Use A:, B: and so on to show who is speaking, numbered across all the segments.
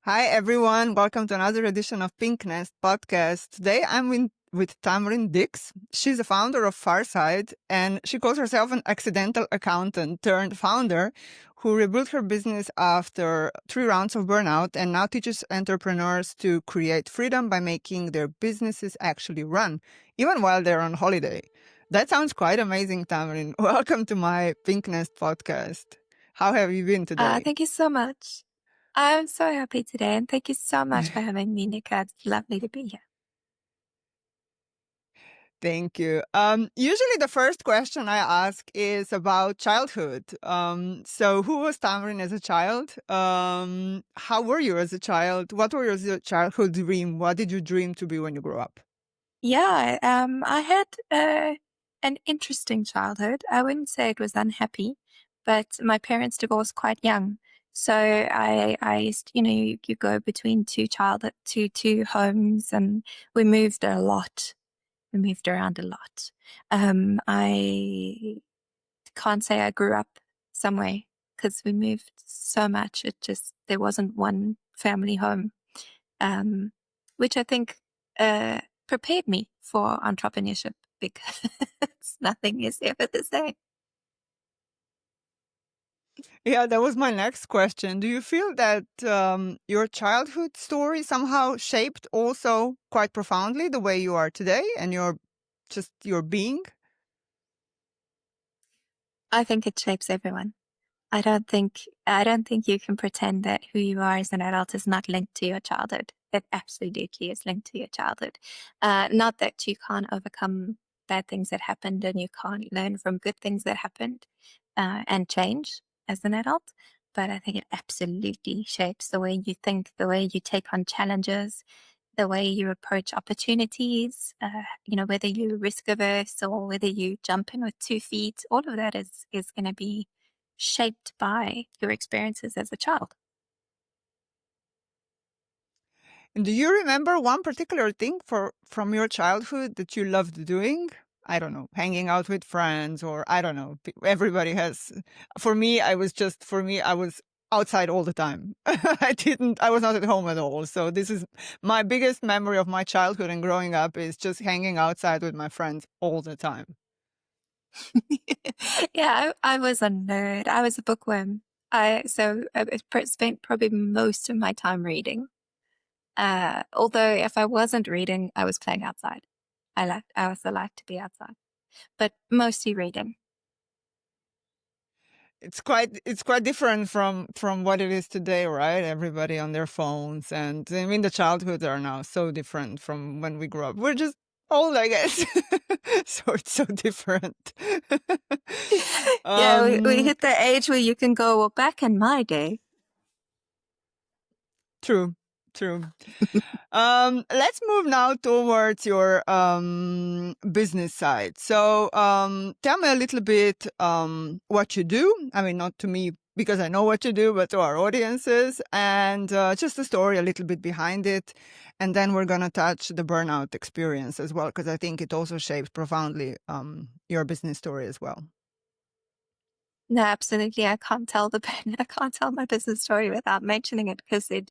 A: Hi, everyone. Welcome to another edition of Pink Nest podcast. Today I'm with Tamryn Dicks. She's a founder of Pharsyde, and she calls herself an accidental accountant turned founder who rebuilt her business after 3 rounds of burnout and now teaches entrepreneurs to create freedom by making their businesses actually run, even while they're on holiday. That sounds quite amazing, Tamryn. Welcome to my Pink Nest podcast. How have you been today?
B: Thank you so much. I'm so happy today, and thank you so much for having me, Nika. It's lovely to be here.
A: Thank you. Usually the first question I ask is about childhood. So who was Tamryn as a child? How were you as a child? What were your childhood dream? What did you dream to be when you grew up?
B: Yeah, I had an interesting childhood. I wouldn't say it was unhappy, but my parents divorced quite young. So I used, you go between two homes, and we moved a lot. We moved around a lot. I can't say I grew up somewhere because we moved so much. There wasn't one family home, which I think prepared me for entrepreneurship because nothing is ever the same.
A: Yeah, that was my next question. Do you feel that your childhood story somehow shaped also quite profoundly the way you are today and your being?
B: I think it shapes everyone. I don't think you can pretend that who you are as an adult is not linked to your childhood. It absolutely is linked to your childhood. Not that you can't overcome bad things that happened and you can't learn from good things that happened and change as an adult, but I think it absolutely shapes the way you think, the way you take on challenges, the way you approach opportunities, whether you're risk averse or whether you jump in with 2 feet, all of that is going to be shaped by your experiences as a child.
A: And do you remember one particular thing from your childhood that you loved doing? I don't know, hanging out with friends, or I don't know. Everybody has. For me, I was outside all the time. I was not at home at all. So this is my biggest memory of my childhood and growing up is just hanging outside with my friends all the time.
B: Yeah, I was a nerd. I was a bookworm. I spent probably most of my time reading. Although if I wasn't reading, I was playing outside. I also liked to be outside, but mostly reading.
A: It's quite different from what it is today, right? Everybody on their phones, and I mean the childhoods are now so different from when we grew up. We're just old, I guess. So it's so different.
B: Yeah, we
A: um
B: hit the age where you can go, well, back in my day.
A: True, true. Let's move now towards your business side. So, tell me a little bit what you do. I mean, not to me because I know what you do, but to our audiences, and just the story a little bit behind it. And then we're gonna touch the burnout experience as well, because I think it also shaped profoundly your business story as well.
B: No, absolutely. I can't tell my business story without mentioning it because it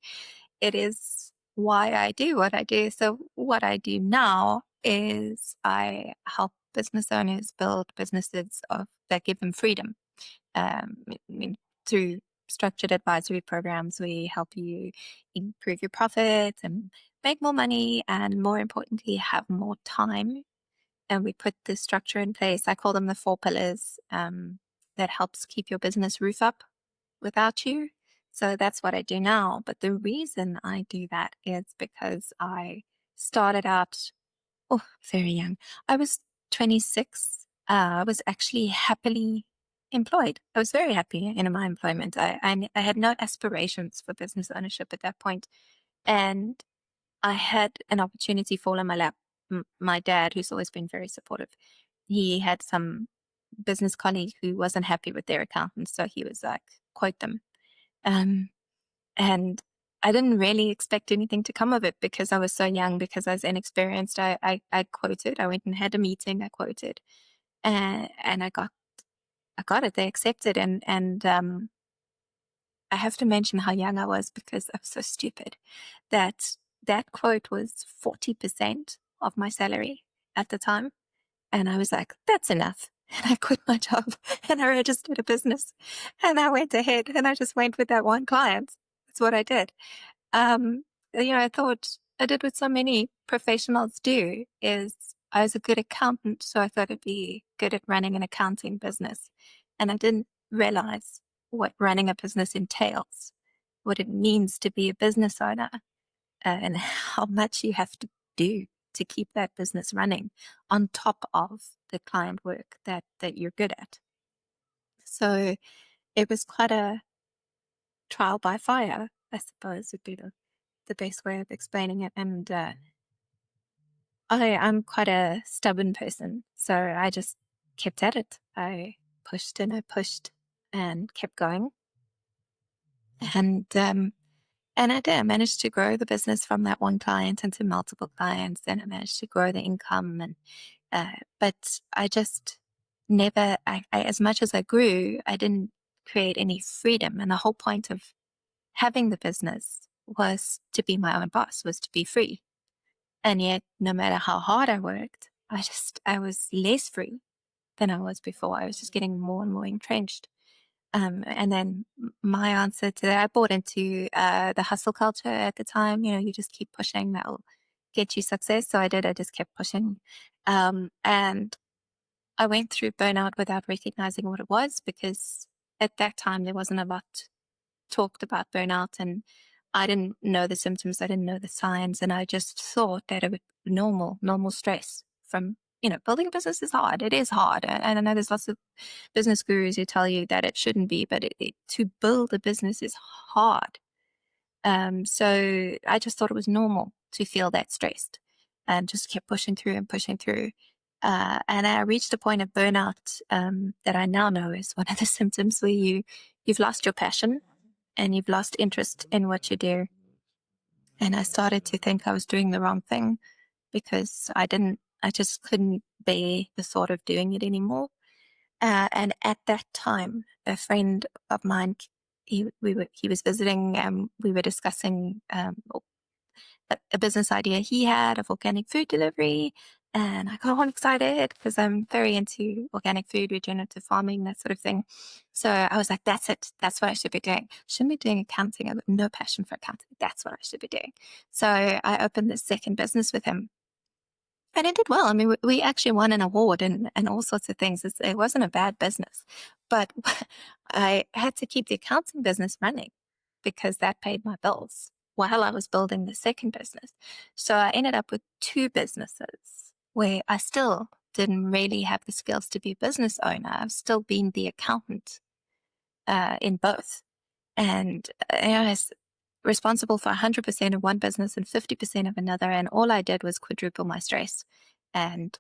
B: is why I do what I do. So what I do now is I help business owners build businesses that give them freedom. I mean, through structured advisory programs, we help you improve your profits and make more money, and more importantly, have more time. And we put this structure in place. I call them the 4 pillars that helps keep your business roof up without you. So that's what I do now. But the reason I do that is because I started out very young. I was 26. I was actually happily employed. I was very happy in my employment. I had no aspirations for business ownership at that point. And I had an opportunity fall in my lap. My dad, who's always been very supportive, he had some business colleague who wasn't happy with their accountants. So he was like, quote them. Um, and I didn't really expect anything to come of it because I was so young, because I was inexperienced. I quoted, I went and had a meeting, I quoted, and I got it. They accepted. And I have to mention how young I was because I was so stupid that that quote was 40% of my salary at the time. And I was like, that's enough. And I quit my job and I registered a business and I went ahead and I just went with that one client. That's what I did. Um, I thought I did what so many professionals do is I was a good accountant. So I thought I'd be good at running an accounting business. And I didn't realize what running a business entails, what it means to be a business owner, and how much you have to do to keep that business running on top of the client work that you're good at. So it was quite a trial by fire, I suppose would be the best way of explaining it. And I'm quite a stubborn person, so I just kept at it. I pushed and I pushed and kept going. And I did. I managed to grow the business from that one client into multiple clients, and I managed to grow the income. And but I just never, as much as I grew, I didn't create any freedom. And the whole point of having the business was to be my own boss, was to be free. And yet, no matter how hard I worked, I was less free than I was before. I was just getting more and more entrenched. And then my answer to that, I bought into the hustle culture at the time. You just keep pushing, that'll get you success. So I did, I just kept pushing. And I went through burnout without recognizing what it was, because at that time there wasn't a lot talked about burnout, and I didn't know the symptoms, I didn't know the signs, and I just thought that it was normal stress from, building a business is hard. It is hard. And I know there's lots of business gurus who tell you that it shouldn't be, but to build a business is hard. So I just thought it was normal to feel that stressed and just kept pushing through and pushing through. And I reached a point of burnout that I now know is one of the symptoms where you've lost your passion and you've lost interest in what you do. And I started to think I was doing the wrong thing because I just couldn't bear the thought of doing it anymore. And at that time, a friend of mine, he was visiting, and we were discussing a business idea he had of organic food delivery. And I got all excited because I'm very into organic food, regenerative farming, that sort of thing. So I was like, that's it. That's what I should be doing. Shouldn't be doing accounting. I've got no passion for accounting. That's what I should be doing. So I opened this second business with him. And it did well. I mean, we actually won an award and all sorts of things. It wasn't a bad business. But I had to keep the accounting business running because that paid my bills while I was building the second business. So I ended up with two businesses where I still didn't really have the skills to be a business owner. I've still been the accountant in both. And I was responsible for 100% of one business and 50% of another. And all I did was quadruple my stress. And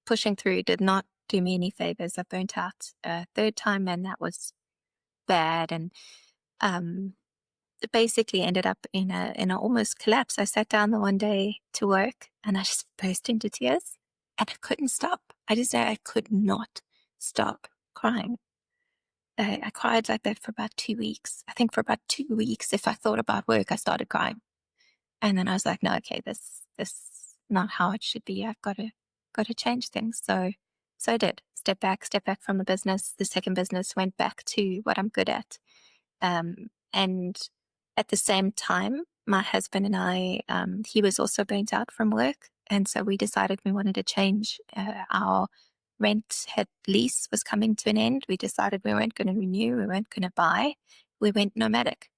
B: pushing through did not do me any favors. I burnt out a third time, and that was bad. And basically ended up in a almost collapse. I sat down the one day to work and I just burst into tears, and I couldn't stop. I could not stop crying. I cried like that for about 2 weeks. I think for about 2 weeks, if I thought about work, I started crying. And then I was like, no, okay, this is not how it should be. I've got to change things. So I did step back from the business. The second business went back to what I'm good at. And at the same time, my husband and I, he was also burnt out from work. And so we decided we wanted to change our lease was coming to an end. We decided we weren't going to renew. We weren't going to buy. We went nomadic.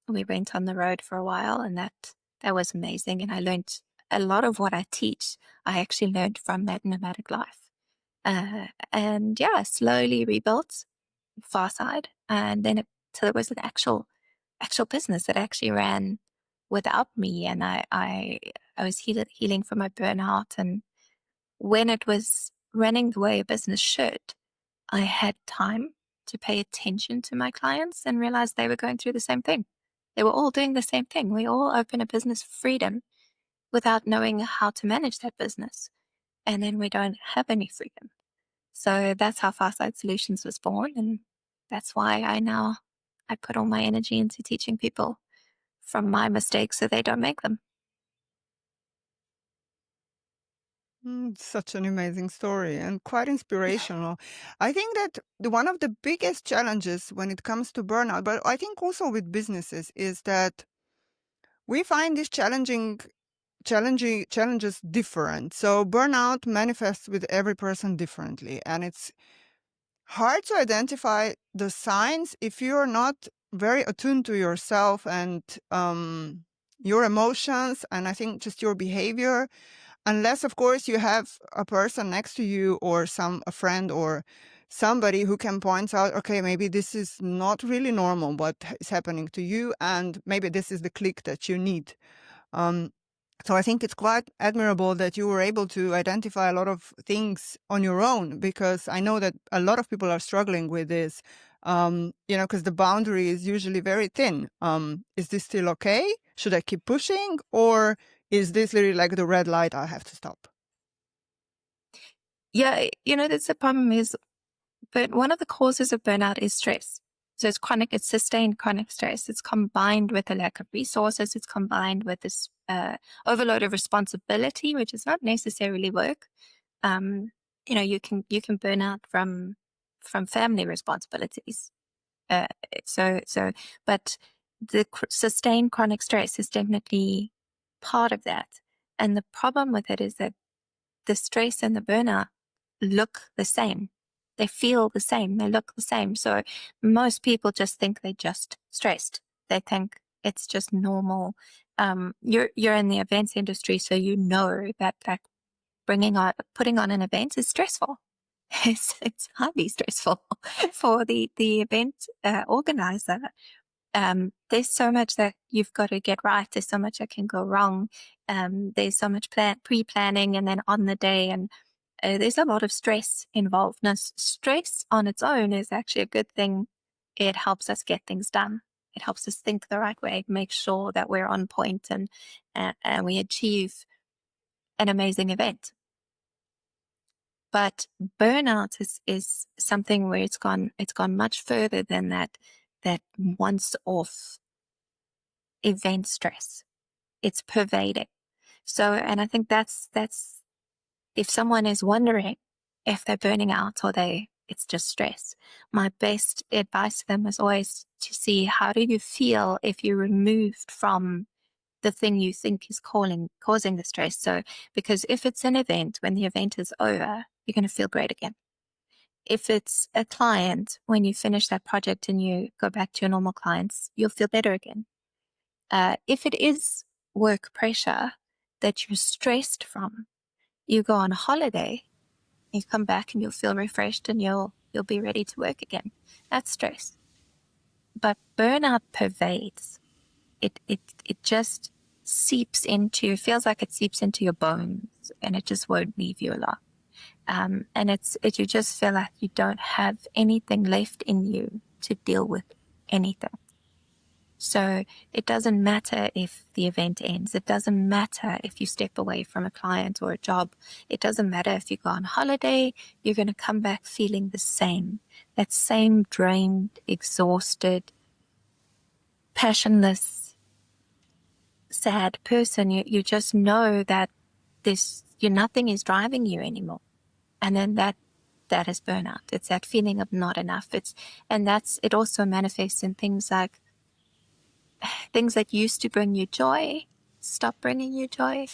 B: We went on the road for a while, and that was amazing. And I learned a lot of what I teach. I actually learned from that nomadic life. And yeah, I slowly rebuilt Pharsyde, and then till it was an actual business that actually ran without me. And I was healing from my burnout. And when it was running the way a business should, I had time to pay attention to my clients and realize they were going through the same thing. They were all doing the same thing. We all open a business for freedom without knowing how to manage that business. And then we don't have any freedom. So that's how Pharsyde Solutions was born. And that's why I now I put all my energy into teaching people from my mistakes so they don't make them.
A: Such an amazing story and quite inspirational. I think that one of the biggest challenges when it comes to burnout, but I think also with businesses, is that we find these challenges different. So burnout manifests with every person differently, and it's hard to identify the signs if you're not very attuned to yourself and your emotions, and I think just your behavior. Unless, of course, you have a person next to you or a friend or somebody who can point out, okay, maybe this is not really normal what is happening to you, and maybe this is the click that you need. Um, so I think it's quite admirable that you were able to identify a lot of things on your own, because I know that a lot of people are struggling with this, because the boundary is usually very thin. Is this still okay? Should I keep pushing? Or is this really like the red light? I have to stop.
B: Yeah, that's the problem is, but one of the causes of burnout is stress. So it's sustained chronic stress. It's combined with a lack of resources. It's combined with this overload of responsibility, which is not necessarily work. You can burn out from family responsibilities. But the sustained chronic stress is definitely part of that. And the problem with it is that the stress and the burnout look the same. They feel the same. They look the same. So most people just think they're just stressed. They think it's just normal. You're in the events industry, so you know that putting on an event is stressful. It's highly stressful for the event organizer. There's so much that you've got to get right. There's so much that can go wrong. There's so much pre-planning and then on the day, and there's a lot of stress involved. Now, stress on its own is actually a good thing. It helps us get things done. It helps us think the right way, make sure that we're on point and we achieve an amazing event. But burnout is something where it's gone much further than that once off event stress. It's pervading. So, and I think that's if someone is wondering if they're burning out or it's just stress, my best advice to them is always to see how do you feel if you're removed from the thing you think is causing the stress. So, because if it's an event, when the event is over, you're going to feel great again. If it's a client, when you finish that project and you go back to your normal clients, you'll feel better again. If it is work pressure that you're stressed from, you go on holiday, you come back and you'll feel refreshed and you'll be ready to work again. That's stress. But burnout pervades. It just feels like it seeps into your bones, and it just won't leave you alone. And you just feel like you don't have anything left in you to deal with anything. So it doesn't matter if the event ends. It doesn't matter if you step away from a client or a job. It doesn't matter if you go on holiday. You're going to come back feeling the same. That same drained, exhausted, passionless, sad person. You just know that nothing is driving you anymore. And then that is burnout. It's that feeling of not enough. It also manifests in things like things that used to bring you joy stop bringing you joy.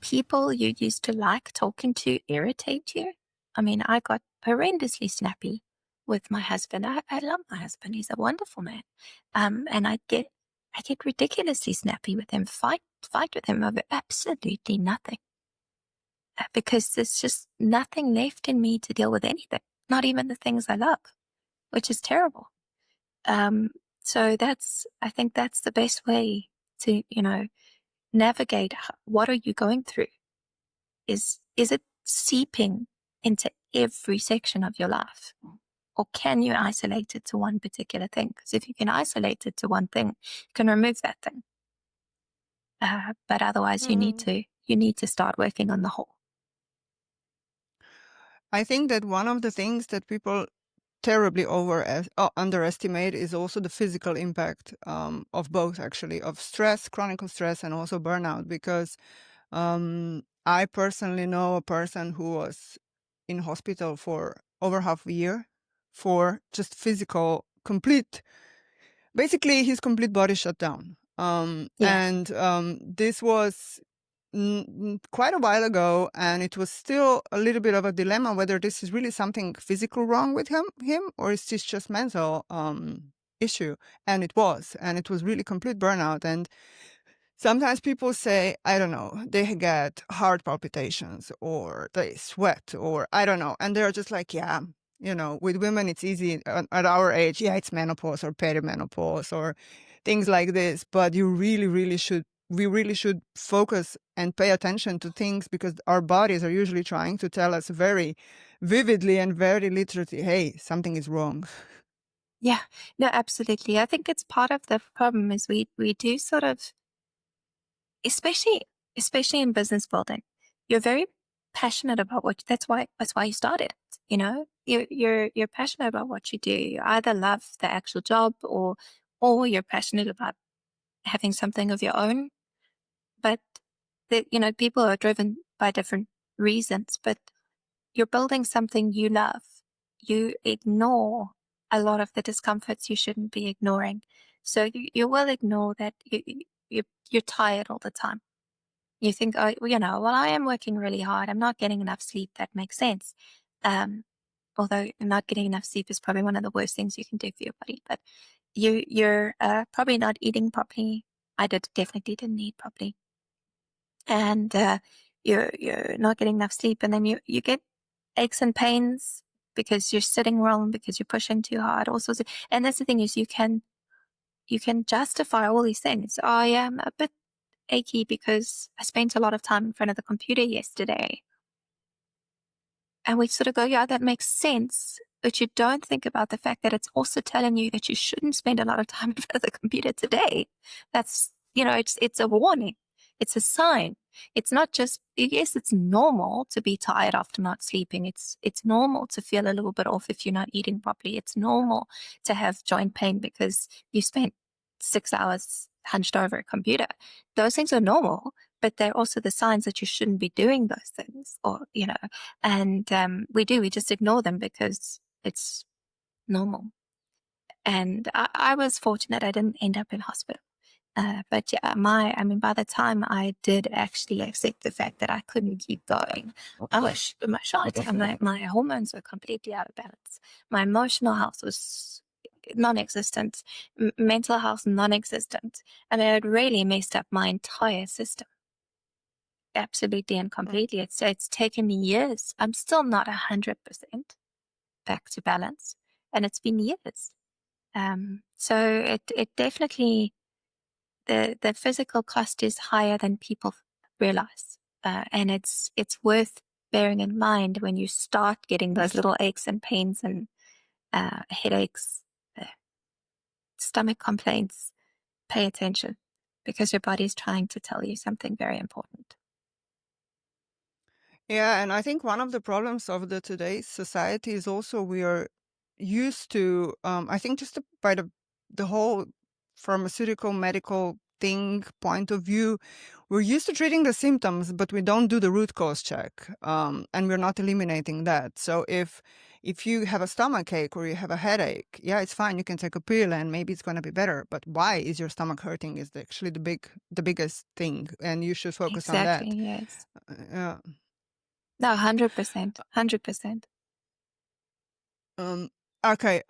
B: People you used to like talking to irritate you. I mean, I got horrendously snappy with my husband. I love my husband. He's a wonderful man. And I get ridiculously snappy with him, fight with him over absolutely nothing. Because there's just nothing left in me to deal with anything, not even the things I love, which is terrible. So I think that's the best way to, navigate. What are you going through? Is it seeping into every section of your life? Or can you isolate it to one particular thing? Because if you can isolate it to one thing, you can remove that thing. But otherwise, you need to start working on the whole.
A: I think that one of the things that people terribly underestimate is also the physical impact of both, actually, of stress, chronic stress, and also burnout. Because I personally know a person who was in hospital for over half a year for just physical, basically his complete body shut down.
B: Yeah.
A: And this was quite a while ago, and it was still a little bit of a dilemma whether this is really something physical wrong with him or is this just mental issue. And it was really complete burnout. And sometimes people say, I don't know, they get heart palpitations or they sweat or I don't know. And they're just like, yeah, with women, it's easy at our age. Yeah, it's menopause or perimenopause or things like this. But you really, we really should focus and pay attention to things, because our bodies are usually trying to tell us very vividly and very literally, hey, something is wrong.
B: Yeah. No, absolutely. I think it's part of the problem is we do sort of, especially in business building, you're very passionate about that's why you started. You're passionate about what you do. You either love the actual job or you're passionate about having something of your own. But people are driven by different reasons, but you're building something you love. You ignore a lot of the discomforts you shouldn't be ignoring. So you will ignore that you're tired all the time. You think, oh, well, I am working really hard. I'm not getting enough sleep. That makes sense. Although not getting enough sleep is probably one of the worst things you can do for your body. But you're probably not eating properly. I definitely didn't eat properly, and you're not getting enough sleep, and then you get aches and pains because you're sitting wrong, because you're pushing too hard, all sorts of. And that's the thing is you can justify all these things. Oh, yeah, I'm a bit achy because I spent a lot of time in front of the computer yesterday. And we sort of go, yeah, that makes sense. But you don't think about the fact that it's also telling you that you shouldn't spend a lot of time in front of the computer today. That's, it's a warning. It's a sign. It's not just, yes, it's normal to be tired after not sleeping. It's normal to feel a little bit off if you're not eating properly. It's normal to have joint pain because you spent 6 hours hunched over a computer. Those things are normal, but they're also the signs that you shouldn't be doing those things, and we just ignore them because it's normal. And I was fortunate I didn't end up in hospital. But yeah, by the time I did actually accept the fact that I couldn't keep going, I was shot. My hormones were completely out of balance. My emotional health was non-existent, mental health non-existent, and it had really messed up my entire system. Absolutely and completely. It's taken me years. I'm still not 100% back to balance, and it's been years. So it definitely, the physical cost is higher than people realize, and it's worth bearing in mind when you start getting those little aches and pains and headaches, stomach complaints. Pay attention, because your body's trying to tell you something very important.
A: Yeah, and I think one of the problems of the today's society is also we are used to, I think just by the whole pharmaceutical medical thing point of view, we're used to treating the symptoms, but we don't do the root cause check, and we're not eliminating that. So if you have a stomach ache or you have a headache, yeah, it's fine. You can take a pill and maybe it's going to be better. But why is your stomach hurting is actually the biggest thing, and you should focus on
B: Exactly.
A: that.
B: Yes.
A: Yeah.
B: No, 100%. 100%.
A: Um, okay.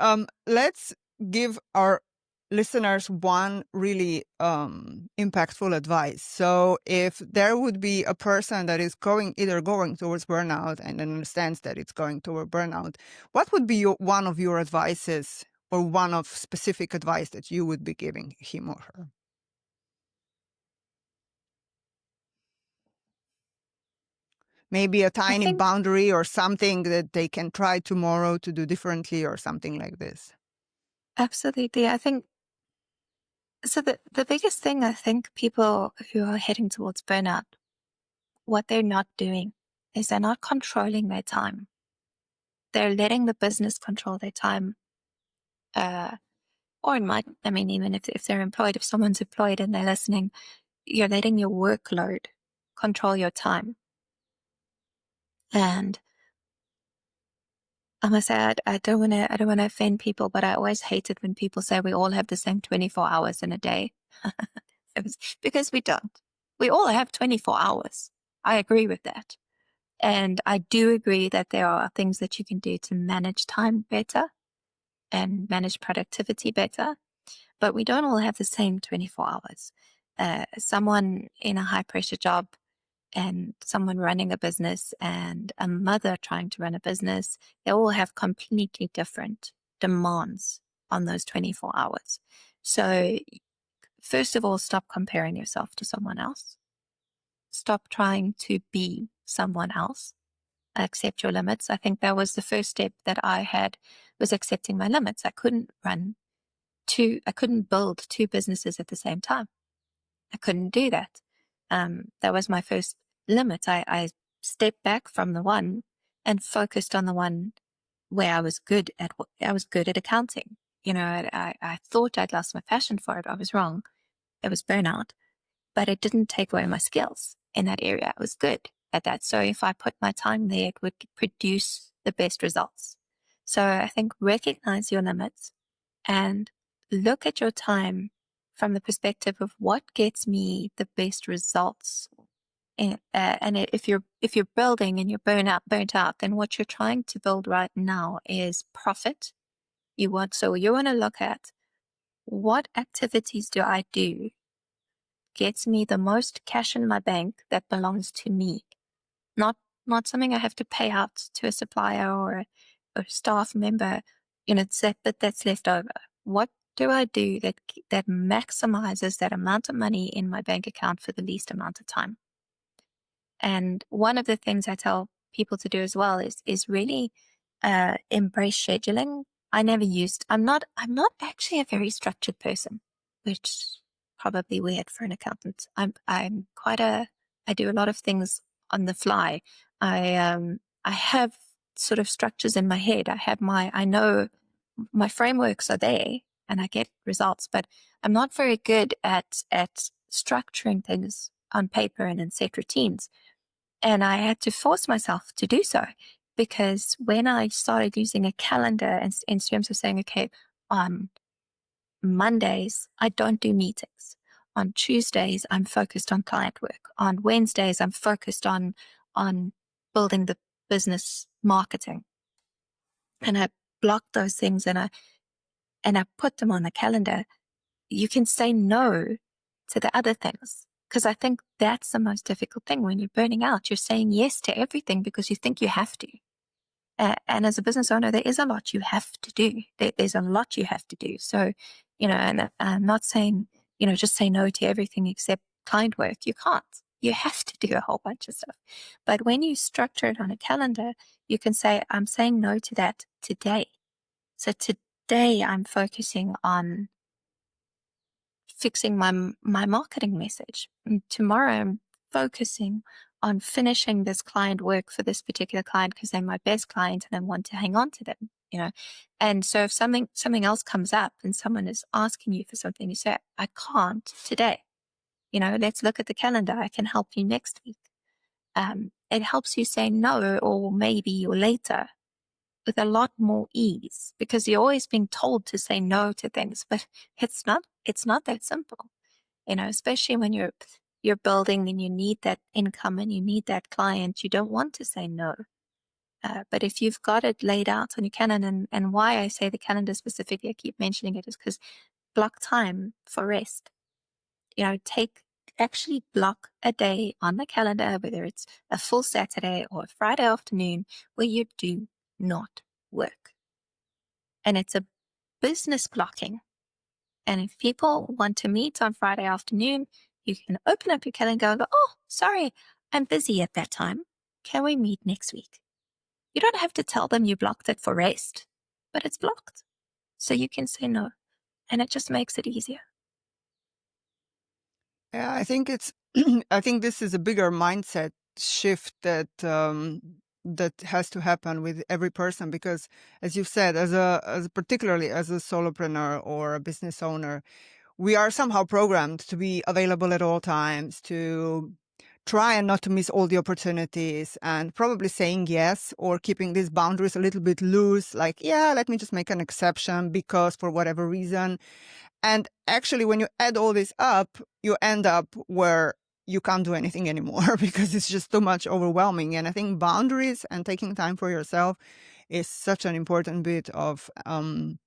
A: Let's give our listeners one really impactful advice. So if there would be a person that is either going towards burnout and understands that it's going toward burnout, what would be one of your advices, or one of specific advice that you would be giving him or her? Maybe a
B: I
A: tiny
B: think
A: boundary or something that they can try tomorrow to do differently or something like this.
B: absolutely. I think so. The biggest thing I think people who are heading towards burnout, what they're not doing is they're not controlling their time. they're letting the business control their time. Or even if they're employed, if someone's employed and they're listening, you're letting your workload control your time. And I must say, I don't want to offend people, but I always hate it when people say we all have the same 24 hours in a day. Because we don't. We all have 24 hours. I agree with that. And I do agree that there are things that you can do to manage time better and manage productivity better, but we don't all have the same 24 hours. Someone in a high pressure job and someone running a business and a mother trying to run a business, they all have completely different demands on those 24 hours. So first of all, stop comparing yourself to someone else. Stop trying to be someone else. Accept your limits. I think that was the first step that I had, was accepting my limits. I couldn't build two businesses at the same time. I couldn't do that. That was my first limit. I stepped back from the one and focused on the one where I was good at. I was good at accounting. I thought I'd lost my passion for it. I was wrong. It was burnout, but it didn't take away my skills in that area. I was good at that. So if I put my time there, it would produce the best results. So I think recognize your limits and look at your time from the perspective of what gets me the best results. And if you're building and you're burnt out, then what you're trying to build right now is profit. You want to look at what activities do I do gets me the most cash in my bank that belongs to me, not something I have to pay out to a supplier or a staff member. But that's left over. What do I do that maximizes that amount of money in my bank account for the least amount of time? And one of the things I tell people to do as well is really embrace scheduling. I'm not actually a very structured person, which probably weird for an accountant. I do a lot of things on the fly. I have sort of structures in my head. I know my frameworks are there and I get results, but I'm not very good at structuring things on paper and in set routines. And I had to force myself to do so, because when I started using a calendar in terms of saying, okay, on Mondays, I don't do meetings. On Tuesdays, I'm focused on client work. On Wednesdays, I'm focused on building the business marketing. And I block those things and I put them on the calendar. You can say no to the other things, because I think that's the most difficult thing when you're burning out. You're saying yes to everything because you think you have to. And as a business owner, there is a lot you have to do. There's a lot you have to do. So, and I'm not saying, just say no to everything except client work. You can't. You have to do a whole bunch of stuff. But when you structure it on a calendar, you can say, I'm saying no to that today. So today I'm focusing on fixing my marketing message. And tomorrow I'm focusing on finishing this client work for this particular client because they're my best client and I want to hang on to them, And so if something else comes up and someone is asking you for something, you say, I can't today. Let's look at the calendar. I can help you next week. It helps you say no, or maybe, or later, with a lot more ease, because you're always being told to say no to things, but it's not that simple, especially when you're building and you need that income and you need that client. You don't want to say no. But if you've got it laid out on your calendar, and why I say the calendar specifically, I keep mentioning it, is because block time for rest. Actually block a day on the calendar, whether it's a full Saturday or a Friday afternoon, where you do not work. And it's a business blocking. And if people want to meet on Friday afternoon, you can open up your calendar and go, oh, sorry, I'm busy at that time. Can we meet next week? You don't have to tell them you blocked it for rest, but it's blocked. So you can say no. And it just makes it easier.
A: Yeah, I think I think this is a bigger mindset shift that that has to happen with every person, because as you said, particularly as a solopreneur or a business owner, we are somehow programmed to be available at all times, to try and not to miss all the opportunities, and probably saying yes or keeping these boundaries a little bit loose, like, yeah, let me just make an exception because for whatever reason. And actually, when you add all this up, you end up where you can't do anything anymore because it's just too much overwhelming. And I think boundaries and taking time for yourself is such an important bit of, and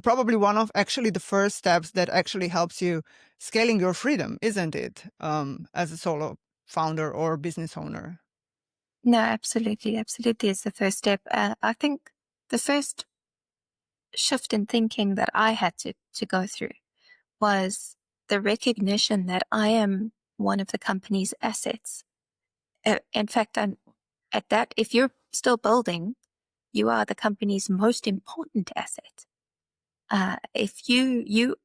A: probably one of actually the first steps that actually helps you scaling your freedom, isn't it? As a solo founder or business owner.
B: No, absolutely. Absolutely. It's the first step. I think the first shift in thinking that I had to go through was the recognition that I am one of the company's assets. In fact, at that, if you're still building, you are the company's most important asset. If you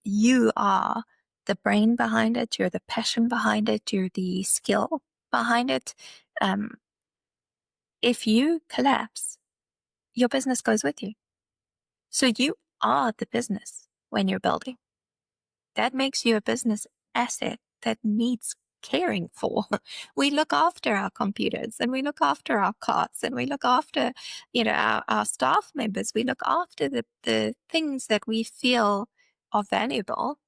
B: are the brain behind it, you're the passion behind it, you're the skill behind it. If you collapse, your business goes with you. So you are the business when you're building. That makes you a business asset that needs caring for. We look after our computers, and we look after our carts, and we look after, our staff members. We look after the things that we feel are valuable.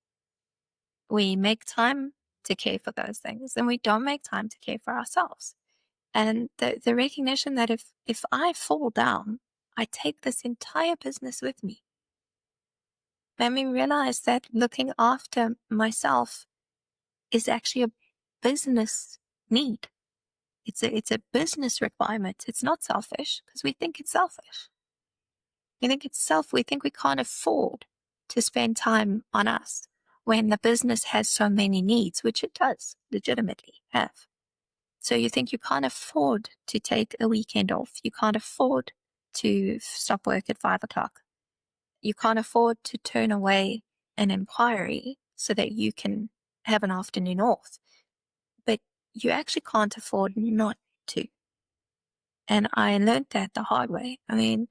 B: We make time to care for those things, and we don't make time to care for ourselves. And the recognition that if I fall down, I take this entire business with me. Made me realize that looking after myself is actually a business need. It's a business requirement. It's not selfish, because we think it's selfish. We think we can't afford to spend time on us when the business has so many needs, which it does legitimately have. So you think you can't afford to take a weekend off. You can't afford to stop work at 5 o'clock. You can't afford to turn away an inquiry so that you can have an afternoon off. But you actually can't afford not to. And I learned that the hard way. I mean,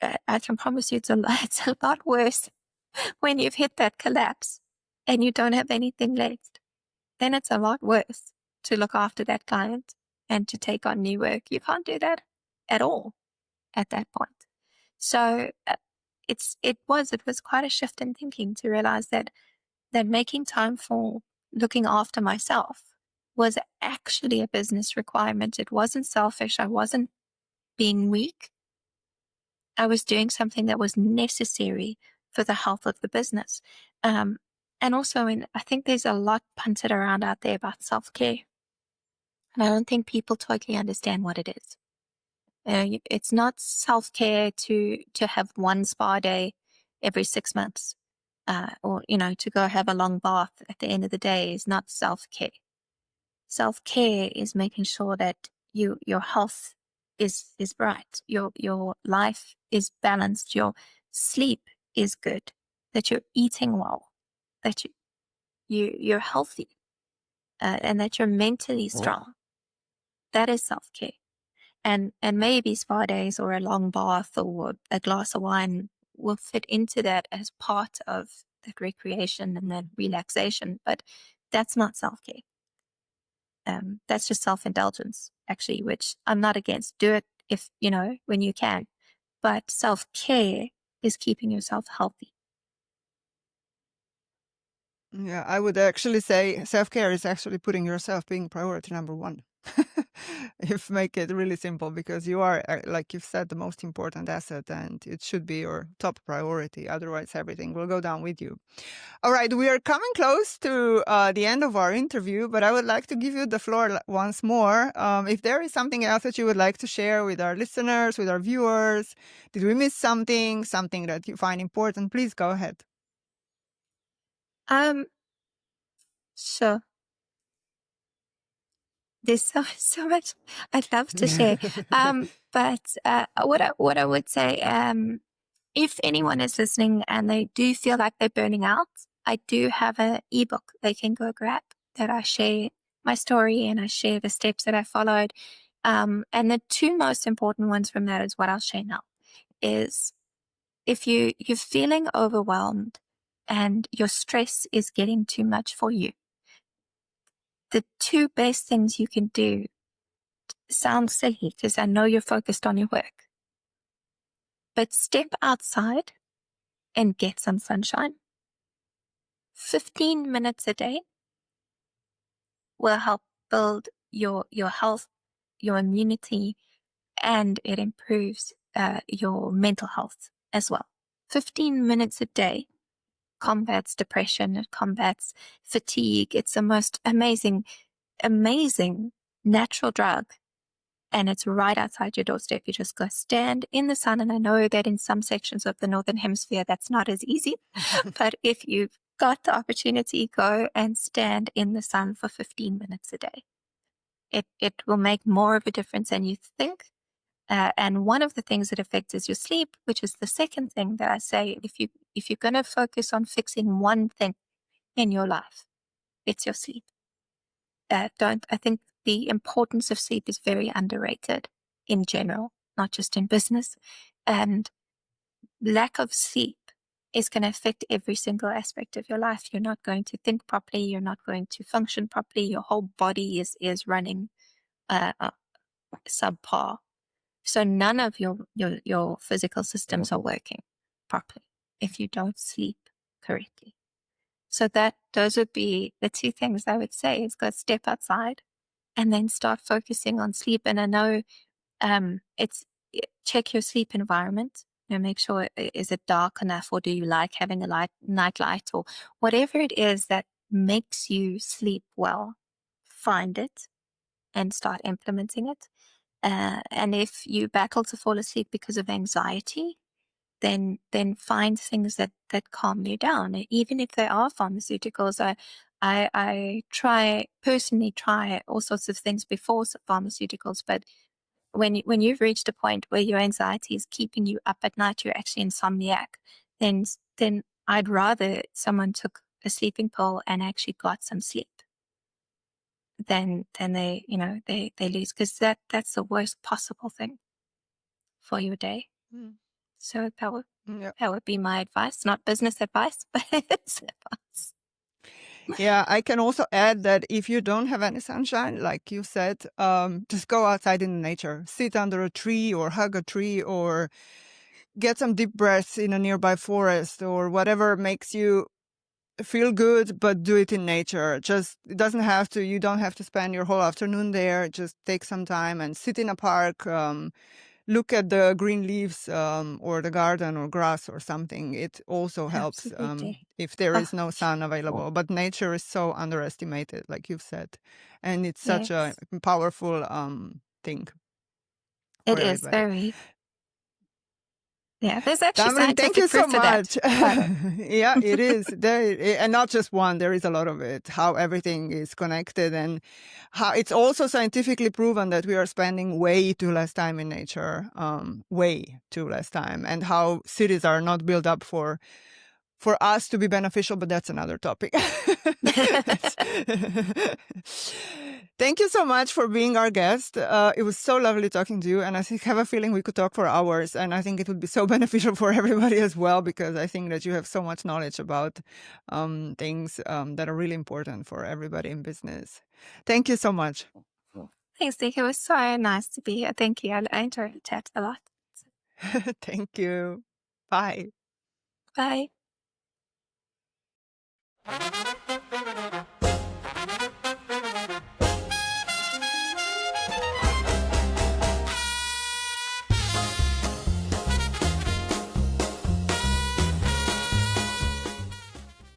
B: I can promise you it's a lot worse when you've hit that collapse and you don't have anything left. Then it's a lot worse to look after that client and to take on new work. You can't do that at all at that point. So it was quite a shift in thinking to realize that making time for looking after myself was actually a business requirement. It wasn't selfish. I wasn't being weak. I was doing something that was necessary for the health of the business. And also, I think there's a lot punted around out there about self-care. And I don't think people totally understand what it is. It's not self-care to have one spa day every 6 months, or to go have a long bath at the end of the day is not self-care. Self-care is making sure that your health is bright, your life is balanced, your sleep is good, that you're eating well, that you're healthy, and that you're mentally strong. That is self-care. And maybe spa days or a long bath or a glass of wine will fit into that as part of that recreation and that relaxation, but that's not self-care. That's just self-indulgence, actually, which I'm not against. Do it if, when you can. But self-care is keeping yourself healthy.
A: Yeah, I would actually say self-care is actually putting yourself being priority number one. If make it really simple, because you are, like you've said, the most important asset, and it should be your top priority. Otherwise, everything will go down with you. All right, we are coming close to the end of our interview, but I would like to give you the floor once more. If there is something else that you would like to share with our listeners, with our viewers, did we miss something that you find important? Please go ahead.
B: Sure. There's so much I'd love to share. But what I would say, if anyone is listening and they do feel like they're burning out, I do have an ebook they can go grab that I share my story and I share the steps that I followed. And the two most important ones from that is what I'll share now is if you're feeling overwhelmed and your stress is getting too much for you, the two best things you can do sound silly because I know you're focused on your work, but step outside and get some sunshine. 15 minutes a day will help build your health, your immunity, and it improves your mental health as well. 15 minutes a day combats depression, it combats fatigue. It's the most amazing natural drug. And it's right outside your doorstep. You just go stand in the sun. And I know that in some sections of the Northern Hemisphere, that's not as easy. But if you've got the opportunity, go and stand in the sun for 15 minutes a day. It will make more of a difference than you think. And one of the things that affects is your sleep, which is the second thing that I say. If you're going to focus on fixing one thing in your life, it's your sleep. I think the importance of sleep is very underrated in general, not just in business. And lack of sleep is going to affect every single aspect of your life. You're not going to think properly. You're not going to function properly. Your whole body is running subpar. So none of your physical systems are working properly if you don't sleep correctly. So those would be the two things I would say is go step outside and then start focusing on sleep. And I know check your sleep environment. Make sure, is it dark enough, or do you like having a night light, or whatever it is that makes you sleep well, find it and start implementing it. And if you battle to fall asleep because of anxiety, then find things that calm you down. Even if they are pharmaceuticals, I personally try all sorts of things before pharmaceuticals, but when you've reached a point where your anxiety is keeping you up at night, you're actually insomniac, then I'd rather someone took a sleeping pill and actually got some sleep than they lose, because that's the worst possible thing for your day. So that would be my advice. Not business advice, but it's advice.
A: Yeah, I can also add that if you don't have any sunshine, like you said, just go outside in nature. Sit under a tree or hug a tree or get some deep breaths in a nearby forest or whatever makes you feel good, but do it in nature. You don't have to spend your whole afternoon there. Just take some time and sit in a park, look at the green leaves or the garden or grass or something. It also helps if there is no sun available. But nature is so underestimated, like you've said. And it's such a powerful thing.
B: It is very. Yeah, there's actually
A: Tamryn, thank you so much. Yeah, it is. And not just one, there is a lot of it, how everything is connected and how it's also scientifically proven that we are spending way too less time in nature, way too less time, and how cities are not built up for us to be beneficial, but that's another topic. Thank you so much for being our guest. It was so lovely talking to you, and I have a feeling we could talk for hours, and I think it would be so beneficial for everybody as well, because I think that you have so much knowledge about things that are really important for everybody in business. Thank you so much.
B: Thanks, Nika. It was so nice to be here. Thank you. I enjoyed the chat a lot.
A: Thank you. Bye.
B: Bye.